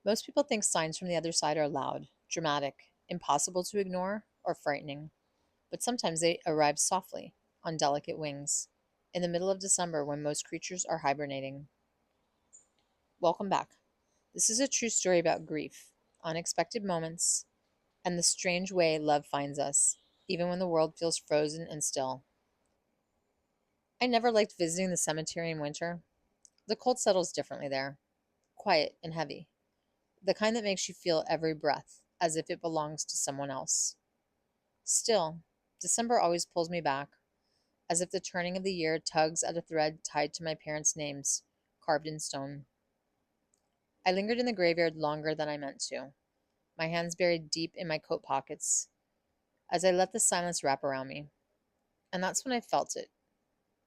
Most people think signs from the other side are loud, dramatic, impossible to ignore, or frightening, but sometimes they arrive softly, on delicate wings, in the middle of December when most creatures are hibernating. Welcome back. This is a true story about grief, unexpected moments, and the strange way love finds us, even when the world feels frozen and still. I never liked visiting the cemetery in winter. The cold settles differently there, quiet and heavy, the kind that makes you feel every breath as if it belongs to someone else. Still, December always pulls me back, as if the turning of the year tugs at a thread tied to my parents' names, carved in stone. I lingered in the graveyard longer than I meant to, my hands buried deep in my coat pockets, as I let the silence wrap around me. And that's when I felt it,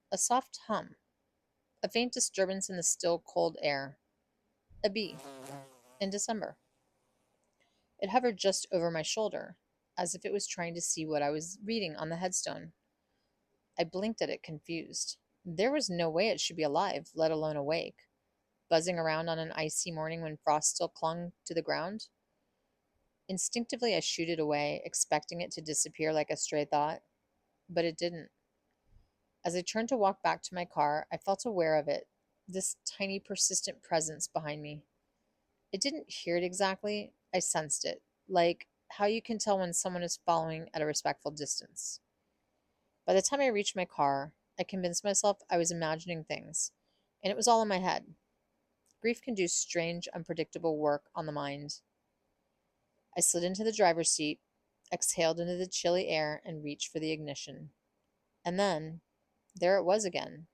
a soft hum, a faint disturbance in the still cold air, a bee, in December. It hovered just over my shoulder, as if it was trying to see what I was reading on the headstone. I blinked at it, confused. There was no way it should be alive, let alone awake, buzzing around on an icy morning when frost still clung to the ground. Instinctively, I shooed it away, expecting it to disappear like a stray thought, but it didn't. As I turned to walk back to my car, I felt aware of it, this tiny, persistent presence behind me. I didn't hear it exactly, I sensed it, like how you can tell when someone is following at a respectful distance. By the time I reached my car, I convinced myself I was imagining things, and it was all in my head. Grief can do strange, unpredictable work on the mind. I slid into the driver's seat, exhaled into the chilly air, and reached for the ignition. And then, there it was again.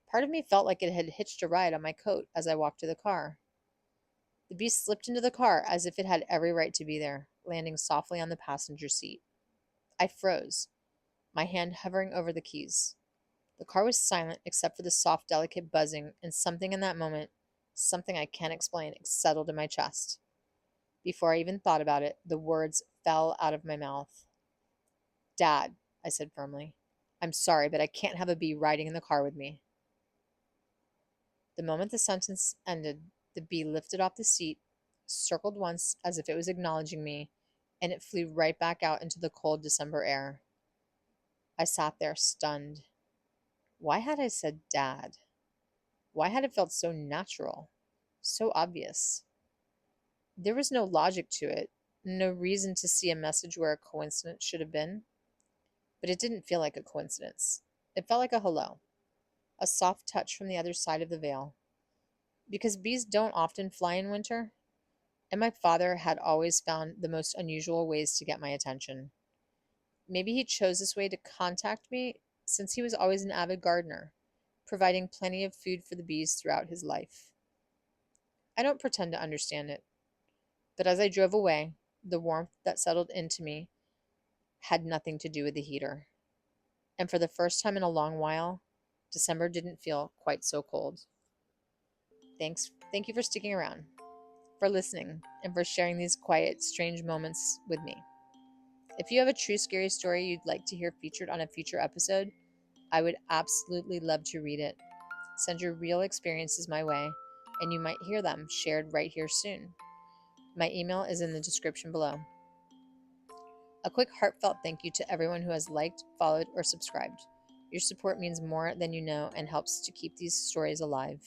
Part of me felt like it had hitched a ride on my coat as I walked to the car. The beast slipped into the car as if it had every right to be there, landing softly on the passenger seat. I froze, my hand hovering over the keys. The car was silent except for the soft, delicate buzzing, and something in that moment, something I can't explain, settled in my chest. Before I even thought about it, the words fell out of my mouth. Dad, I said firmly. I'm sorry, but I can't have a bee riding in the car with me. The moment the sentence ended, the bee lifted off the seat, circled once as if it was acknowledging me, and it flew right back out into the cold December air. I sat there, stunned. Why had I said Dad? Why had it felt so natural, so obvious? There was no logic to it, no reason to see a message where a coincidence should have been, but it didn't feel like a coincidence. It felt like a hello, a soft touch from the other side of the veil. Because bees don't often fly in winter, and my father had always found the most unusual ways to get my attention. Maybe he chose this way to contact me since he was always an avid gardener, providing plenty of food for the bees throughout his life. I don't pretend to understand it, but as I drove away, the warmth that settled into me had nothing to do with the heater. And for the first time in a long while, December didn't feel quite so cold. Thank you for sticking around, for listening, and for sharing these quiet, strange moments with me. If you have a true scary story you'd like to hear featured on a future episode, I would absolutely love to read it. Send your real experiences my way, and you might hear them shared right here soon. My email is in the description below. A quick heartfelt thank you to everyone who has liked, followed, or subscribed. Your support means more than you know and helps to keep these stories alive.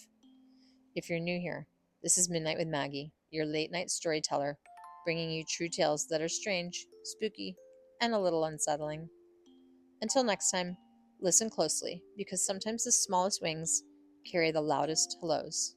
If you're new here, this is Midnight with Maggie, your late night storyteller, bringing you true tales that are strange, spooky, and a little unsettling. Until next time, listen closely because sometimes the smallest wings carry the loudest hellos.